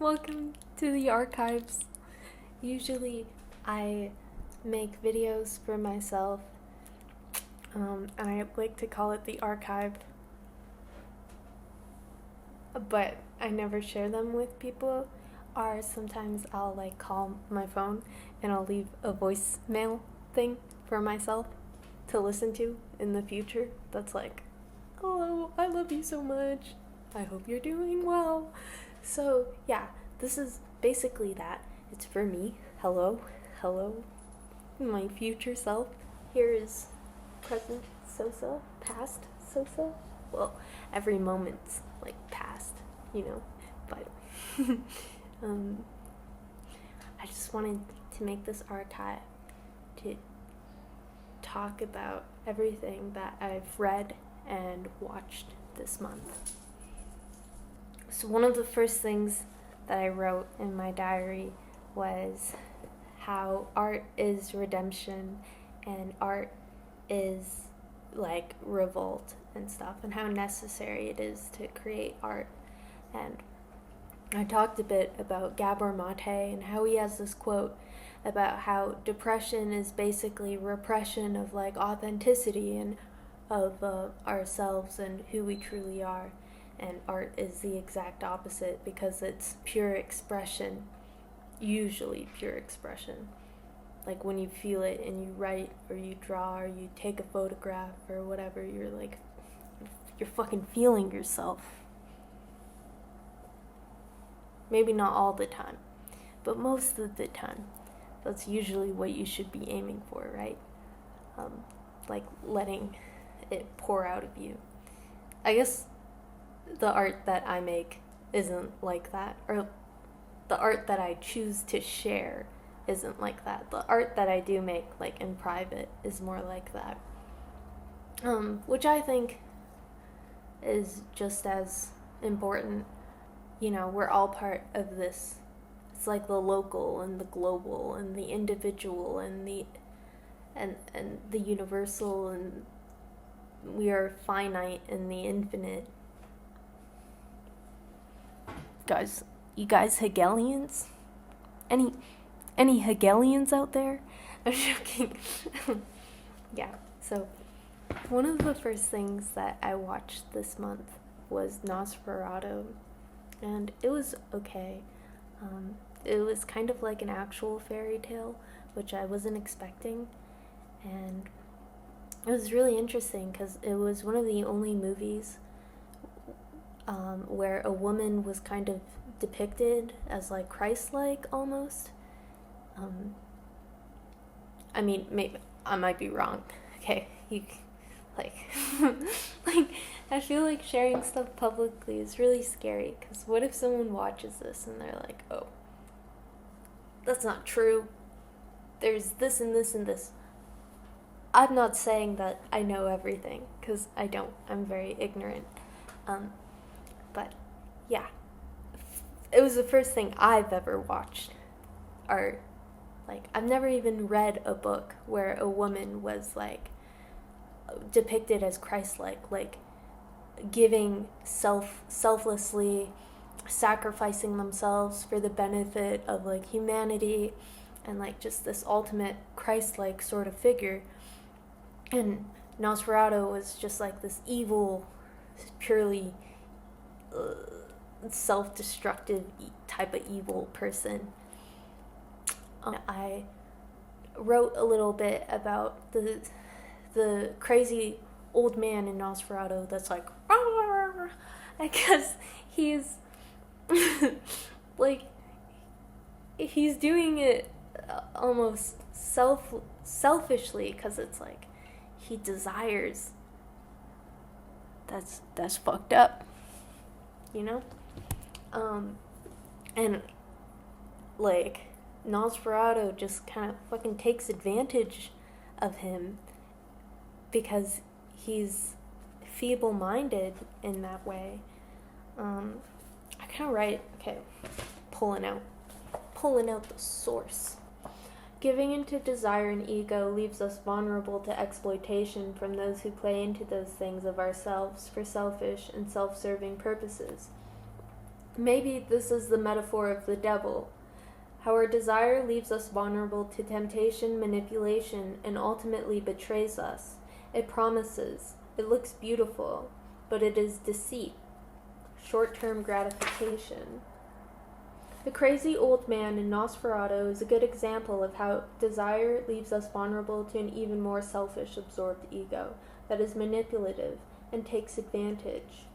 Welcome to the archives. Usually I make videos for myself, and I like to call it the archive, but I never share them with people, or sometimes I'll like call my phone and I'll leave a voicemail thing for myself to listen to in the future that's like, hello, I love you so much, I hope you're doing well. So yeah, this is basically that. It's for me. Hello, my future self. Here is present Sosa, past Sosa. Well, every moment's like past, but I just wanted to make this archive to talk about everything that I've read and watched this month. So one of the first things that I wrote in my diary was how art is redemption and art is like revolt and stuff, and how necessary it is to create art. And I talked a bit about Gabor Mate and how he has this quote about how depression is basically repression of like authenticity and of ourselves and who we truly are. And art is the exact opposite because it's pure expression, usually pure expression. Like when you feel it and you write or you draw or you take a photograph or whatever, you're fucking feeling yourself. Maybe not all the time, but most of the time. That's usually what you should be aiming for, right? Like letting it pour out of you. I guess the art that I make isn't like that, or the art that I choose to share isn't like that. The art that I do make, like in private, is more like that, which I think is just as important. We're all part of this. It's like the local and the global and the individual and the universal, and we are finite in the infinite. Guys, you guys Hegelians? Any Hegelians out there? I'm joking. Yeah, so one of the first things that I watched this month was Nosferatu, and it was okay. It was kind of like an actual fairy tale, which I wasn't expecting, and it was really interesting because it was one of the only movies where a woman was kind of depicted as like Christ-like almost. I mean, maybe I might be wrong. Okay, like I feel like sharing stuff publicly is really scary, because what if someone watches this and they're like, oh, that's not true, there's this and this and this. I'm not saying that I know everything, because I don't. I'm very ignorant. But yeah, it was the first thing I've ever watched art. Like, I've never even read a book where a woman was like depicted as Christ-like, like giving selflessly, sacrificing themselves for the benefit of like humanity, and like just this ultimate Christ-like sort of figure. And Nosferatu was just like this evil, purely self-destructive type of evil person. I wrote a little bit about the crazy old man in Nosferatu that's like, Arr! I guess he's like, he's doing it almost selfishly, because it's like he desires. That's fucked up, and like Nosferatu just kind of fucking takes advantage of him because he's feeble-minded in that way. I kind of write, okay, pulling out the source. Giving into desire and ego leaves us vulnerable to exploitation from those who play into those things of ourselves for selfish and self-serving purposes. Maybe this is the metaphor of the devil, how our desire leaves us vulnerable to temptation, manipulation, and ultimately betrays us. It promises, it looks beautiful, but it is deceit, short-term gratification. The crazy old man in Nosferatu is a good example of how desire leaves us vulnerable to an even more selfish, absorbed ego that is manipulative and takes advantage.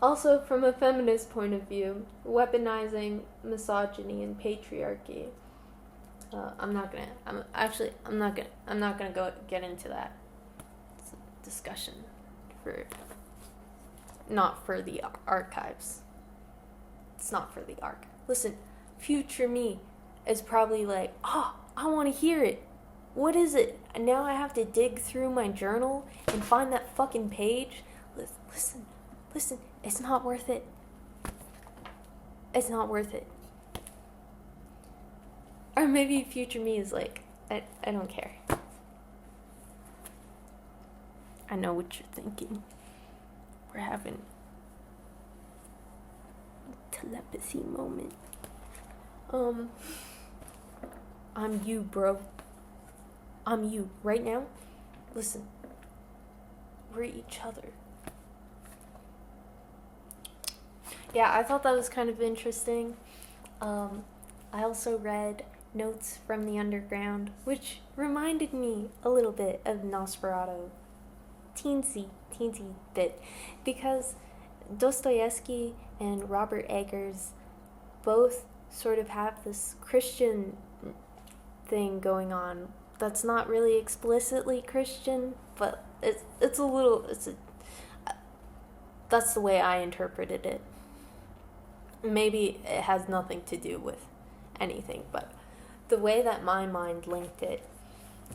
Also, from a feminist point of view, weaponizing misogyny and patriarchy. I'm not gonna go get into that. It's a discussion not for the archives. It's not for the arc. Listen, future me is probably like, I want to hear it. What is it? And now I have to dig through my journal and find that fucking page. Listen. It's not worth it. It's not worth it. Or maybe future me is like, I don't care. I know what you're thinking. We're having a telepathy moment. I'm you, bro. I'm you. Right now, listen. We're each other. Yeah, I thought that was kind of interesting. I also read Notes from the Underground, which reminded me a little bit of Nosferatu. Teensy bit. Because Dostoevsky and Robert Eggers both sort of have this Christian thing going on that's not really explicitly Christian, but that's the way I interpreted it. Maybe it has nothing to do with anything, but the way that my mind linked it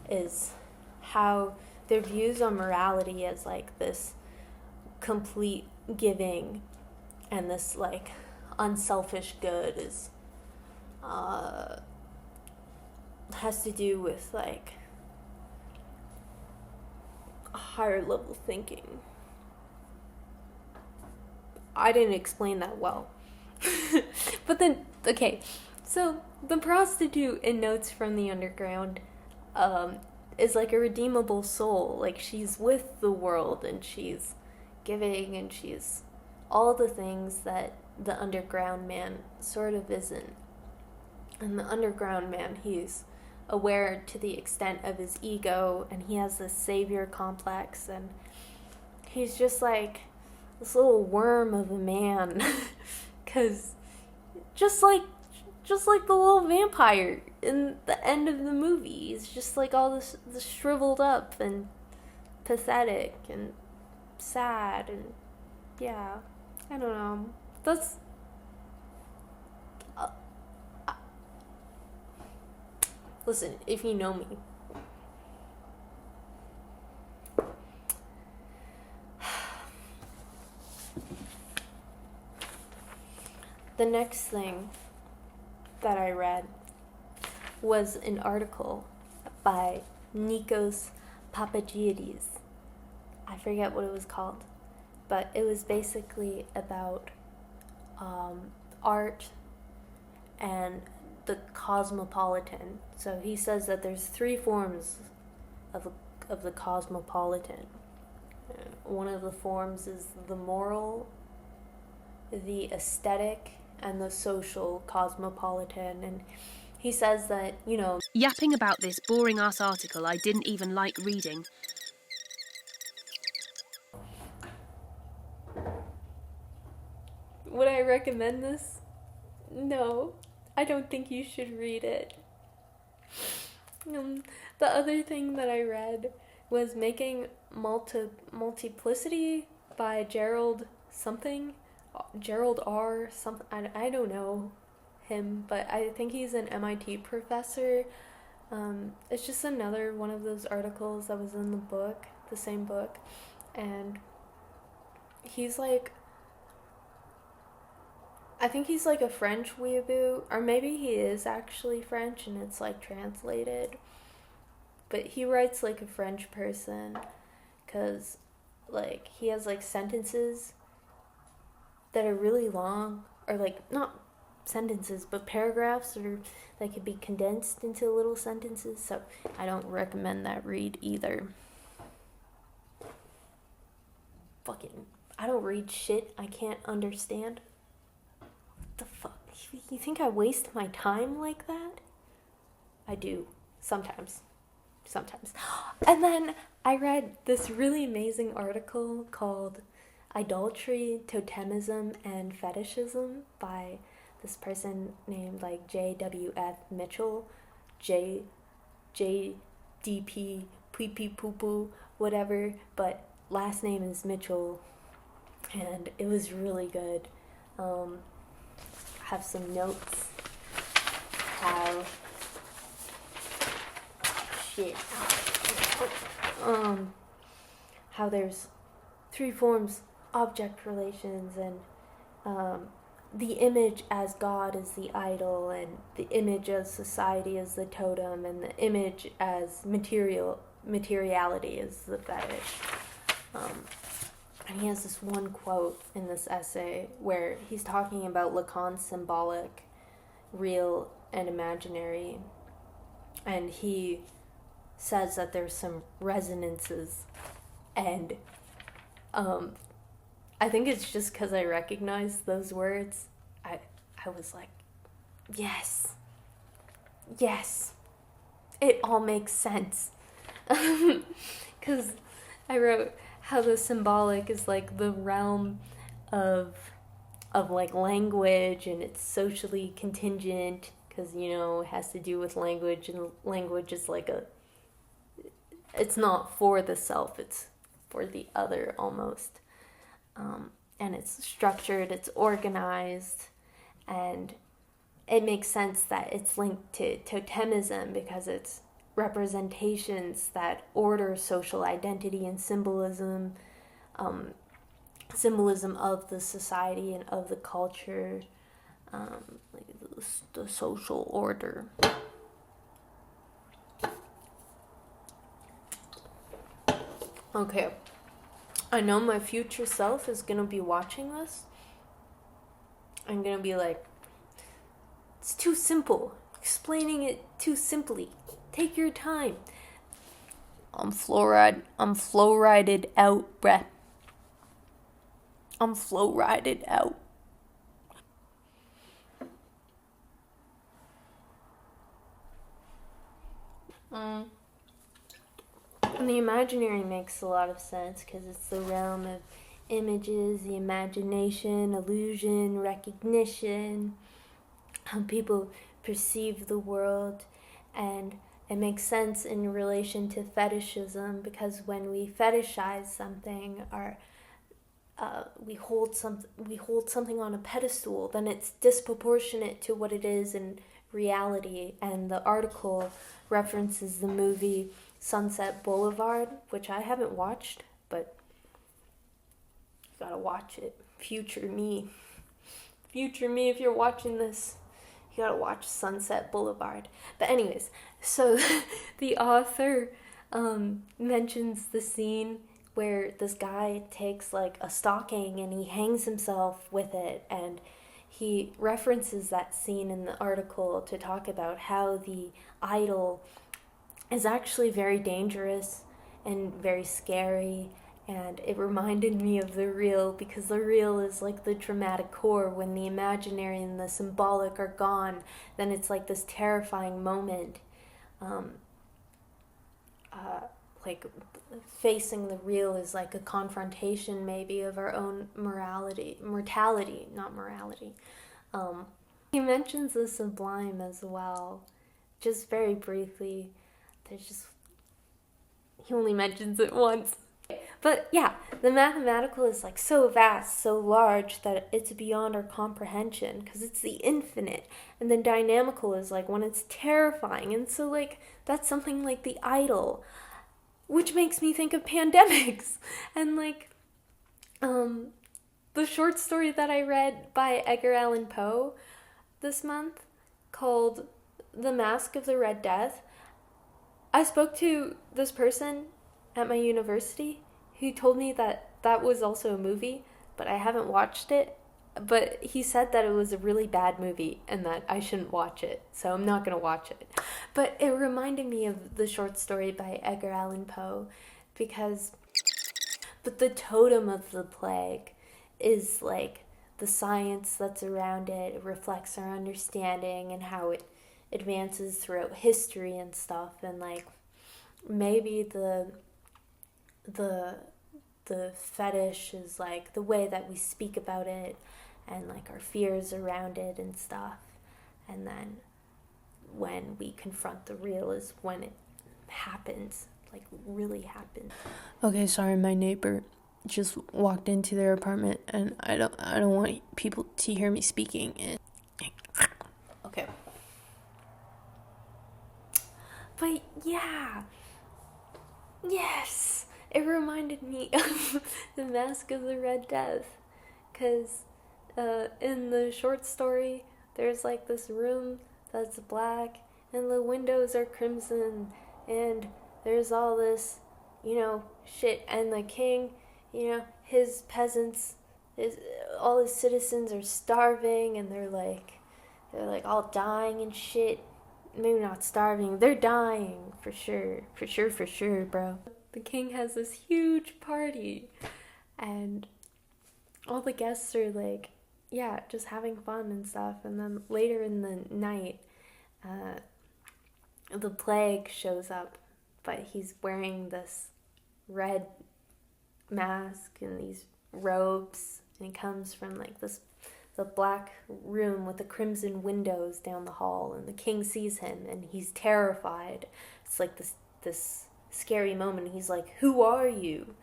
is how their views on morality as like this complete giving and this like unselfish good is has to do with like a higher level thinking. I didn't explain that well. But then, okay, so the prostitute in Notes from the Underground is like a redeemable soul. Like, she's with the world, and she's giving, and she's all the things that the underground man sort of isn't. And the underground man, he's aware to the extent of his ego, and he has this savior complex, and he's just like this little worm of a man. Because just like the little vampire in the end of the movie, he's just like all this shriveled up and pathetic and sad, and yeah, I don't know. That's listen, if you know me, the next thing that I read was an article by Nikos Papagiadis. I forget what it was called, but it was basically about art and the cosmopolitan. So he says that there's 3 forms of the cosmopolitan. One of the forms is the moral, the aesthetic, and the social cosmopolitan. And he says that, yapping about this boring ass article I didn't even like reading. Would I recommend this? No, I don't think you should read it. The other thing that I read was Making Multiplicity by Gerald R. something. I don't know him, but I think he's an MIT professor. It's just another one of those articles that was in the same book, and he's like, I think he's like a French weeaboo, or maybe he is actually French and it's like translated, but he writes like a French person, because like he has like sentences that are really long, or like not sentences but paragraphs, or that could be condensed into little sentences. So I don't recommend that read either. Fucking, I don't read shit I can't understand. What the fuck? You think I waste my time like that? I do. Sometimes. And then I read this really amazing article called Idolatry, Totemism, and Fetishism by this person named like JWF Mitchell, JDP, pee pee poo poo, whatever, but last name is Mitchell, and it was really good. I have some notes. How how there's three forms: object relations, and the image as God is the idol, and the image as society is the totem, and the image as materiality is the fetish. And he has this one quote in this essay where he's talking about Lacan's symbolic, real and imaginary, and he says that there's some resonances, and I think it's just because I recognize those words. I was like, yes, it all makes sense. Because I wrote how the symbolic is like the realm of like language, and it's socially contingent because, you know, it has to do with language, and language is like it's not for the self, it's for the other almost. And it's structured, it's organized, and it makes sense that it's linked to totemism because it's representations that order social identity and symbolism, symbolism of the society and of the culture, like the social order. Okay, I know my future self is gonna be watching this. I'm gonna be like, it's too simple. Explaining it too simply. Take your time. I'm flow-rided out, bruh. I'm flow-rided out. And the imaginary makes a lot of sense because it's the realm of images, the imagination, illusion, recognition, how people perceive the world, and it makes sense in relation to fetishism because when we fetishize something, we hold something on a pedestal, then it's disproportionate to what it is in reality. And the article references the movie Sunset Boulevard, which I haven't watched, but you gotta watch it. Future me, if you're watching this, you gotta watch Sunset Boulevard. But anyways, so the author mentions the scene where this guy takes like a stocking and he hangs himself with it, and he references that scene in the article to talk about how the idol is actually very dangerous and very scary. And it reminded me of the real, because the real is like the dramatic core. When the imaginary and the symbolic are gone, then it's like this terrifying moment. Like facing the real is like a confrontation maybe of our own mortality, not morality. He mentions the sublime as well, just very briefly. He only mentions it once. But yeah, the mathematical is like so vast, so large that it's beyond our comprehension because it's the infinite. And then dynamical is like when it's terrifying. And so like that's something like the idol, which makes me think of pandemics. And like the short story that I read by Edgar Allan Poe this month called The Mask of the Red Death. I spoke to this person at my university who told me that that was also a movie, but I haven't watched it. But he said that it was a really bad movie and that I shouldn't watch it, so I'm not gonna watch it. But it reminded me of the short story by Edgar Allan Poe, because but the totem of the plague is like the science that's around it. It reflects our understanding and how it advances throughout history and stuff. And like maybe the fetish is like the way that we speak about it and like our fears around it and stuff. And then when we confront the real is when it happens, like really happens. Okay, sorry, my neighbor just walked into their apartment and I don't want people to hear me speaking. And okay. But yeah. Yes. It reminded me of the Mask of the Red Death, cuz in the short story there's like this room that's black and the windows are crimson and there's all this, shit, and the king, his peasants, all his citizens are starving and they're like all dying and shit. Maybe not starving, they're dying for sure, bro. The king has this huge party and all the guests are like, yeah, just having fun and stuff. And then later in the night, the plague shows up, but he's wearing this red mask and these robes, and he comes from like the black room with the crimson windows down the hall, and the king sees him and he's terrified. It's like this scary moment. He's like, "Who are you?"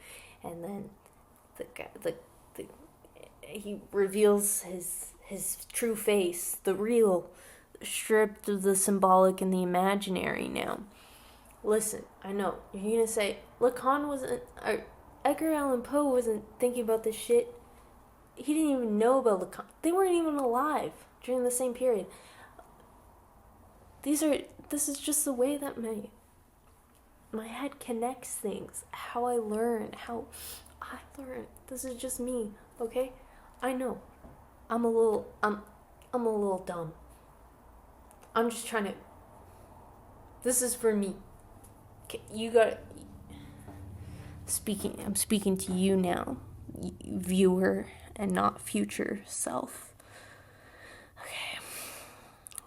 And then he reveals his true face, the real, stripped of the symbolic and the imaginary now. Listen, I know you're gonna say Lacan wasn't, or Edgar Allan Poe wasn't thinking about this shit. He didn't even know about Lacan. They weren't even alive during the same period. This is just the way that my head connects things. How I learn. This is just me, okay? I know. I'm a little dumb. I'm just trying to. This is for me. You got. I'm speaking to you now, viewer, and not future self. Okay.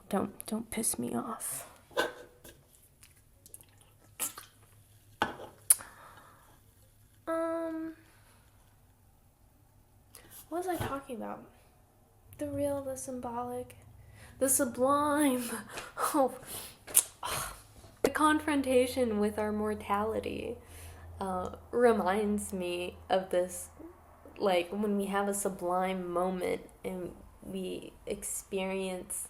Don't piss me off. What was I talking about? The real, the symbolic, the sublime. Oh. The confrontation with our mortality reminds me of this, like when we have a sublime moment and we experience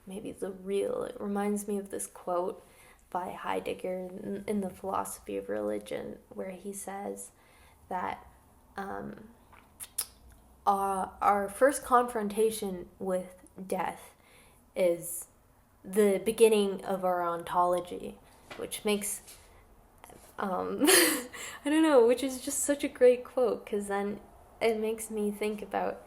maybe the real. It reminds me of this quote by Heidegger in the Philosophy of Religion, where he says that our first confrontation with death is the beginning of our ontology, which makes I don't know, which is just such a great quote, because then it makes me think about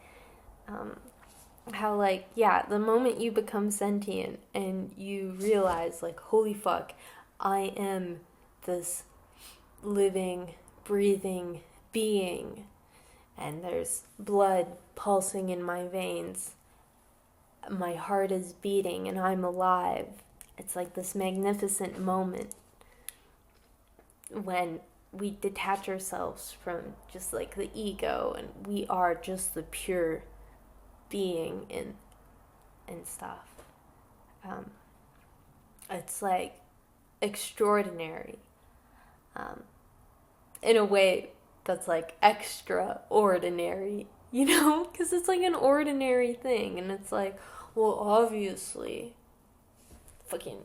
how, like, yeah, the moment you become sentient and you realize, like, holy fuck, I am this living, breathing being, and there's blood pulsing in my veins, my heart is beating, and I'm alive. It's like this magnificent moment when we detach ourselves from just like the ego and we are just the pure being and stuff. It's like extraordinary in a way that's like extraordinary, because it's like an ordinary thing, and it's like, well, obviously, fucking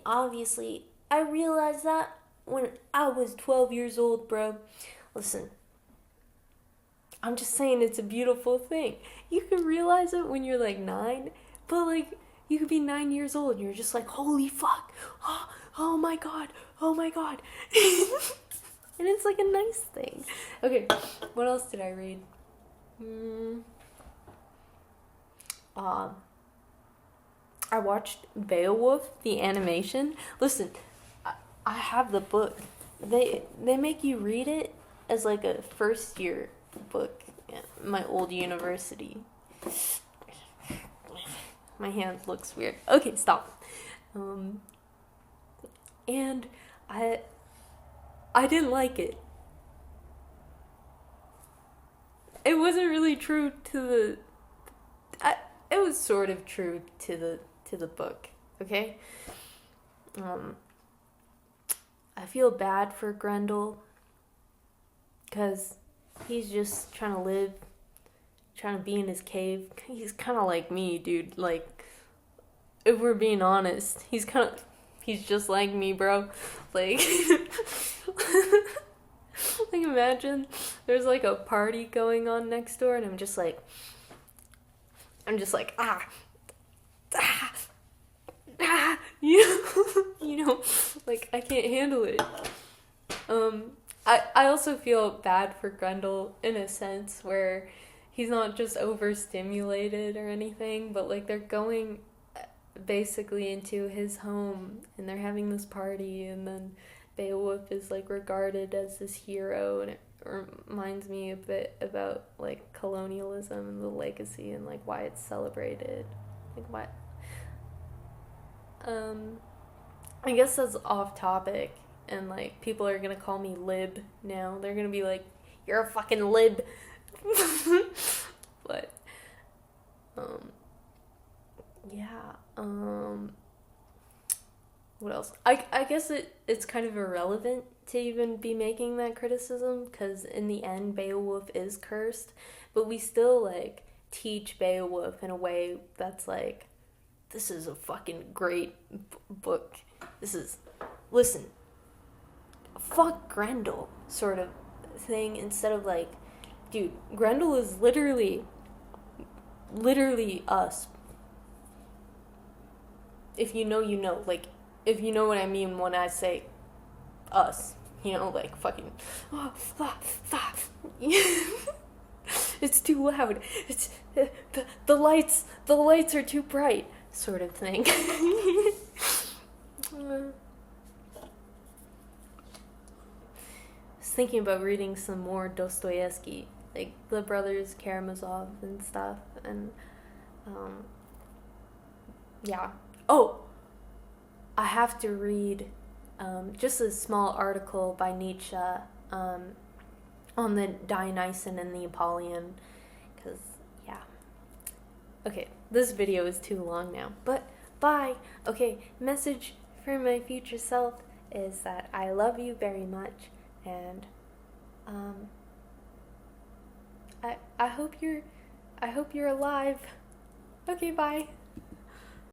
obviously, I realized that when I was 12 years old, bro. Listen, I'm just saying it's a beautiful thing. You can realize it when you're like 9, but like you could be 9 years old and you're just like, holy fuck, oh my god. And it's like a nice thing. Okay, what else did I read? I watched Beowulf, the animation. Listen, I have the book. They make you read it as like a first year book at my old university. My hand looks weird. Okay, stop. And I didn't like it. It wasn't really true to the. It was sort of true to the book. Okay. I feel bad for Grendel because he's just trying to live, trying to be in his cave. He's kind of like me, dude. Like, if we're being honest, he's just like me, bro. Like, like imagine there's like a party going on next door, and I'm just like, you know, like I can't handle it. I also feel bad for Grendel in a sense where he's not just overstimulated or anything, but like they're going basically into his home and they're having this party, and then Beowulf is like regarded as this hero, and it reminds me a bit about like colonialism and the legacy and like why it's celebrated. Like what? I guess that's off topic, and like people are gonna call me lib now. They're gonna be like, "You're a fucking lib." But yeah. What else? I guess it's kind of irrelevant to even be making that criticism, because in the end Beowulf is cursed, but we still like teach Beowulf in a way that's like, this is a fucking great book. Listen, fuck Grendel sort of thing, instead of like, dude, Grendel is literally us. If you know, you know. Like, if you know what I mean when I say us, you know, like fucking, it's too loud. It's the lights are too bright, sort of thing. I was thinking about reading some more Dostoevsky, like the brothers Karamazov and stuff, and yeah. Oh, I have to read just a small article by Nietzsche on the Dionysian and the Apollyon, because, yeah. Okay, this video is too long now, but bye. Okay, message for my future self is that I love you very much, and I hope you're alive. Okay, bye.